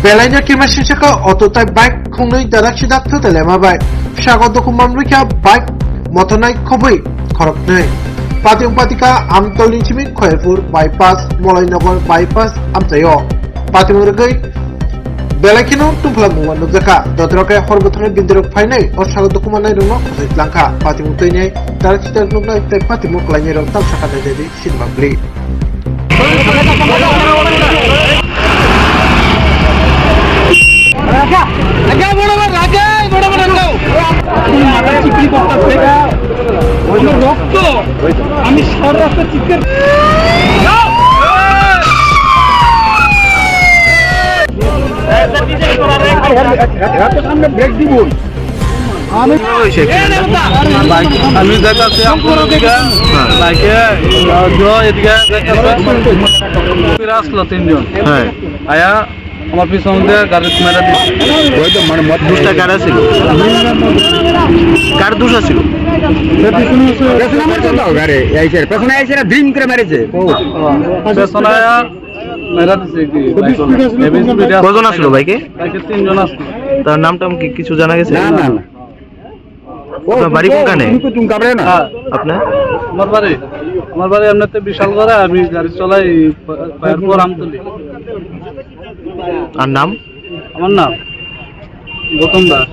Belanya kimasin saka ototai bike khungnui darak sidak thutele ma bike sagod dokumam rikha bike motonai khobui khoroknai Patung Patika Amtolin Chimik Khoypur bypass Molainagar bypass Amtayo Patung Urgai Belakino Tumplang Muan Zaka Dotroke Horbotan Bindrok Pinay or Sagod Dokumanai Runo Lanka Patung Tine Darak Sidak Nugna Patimuk Lanero Tamsaka Dedi Silvagli রক্ত আমি সর রাস্তা চিৎকার সামনে break দিব আমি দেখাচ্ছি আসলো তিনজন আয়া আমার পিছন দিয়ে গাড়ি মেরা দিচ্ছে মানে দুটা কারা ছিল কার দুটা ছিল কজন আসলো বাইকে? তিনজন আসলো। তার নামটা কি কিছু জানা গেছে? না না না। বাড়ি কোনখানে আপনার? আমার বাড়ি এমনিতে বিশাল করে, আমি গাড়ি চলাই পায়েরপুর আমতলি। আর নাম? আমার নাম গৌতম দাস।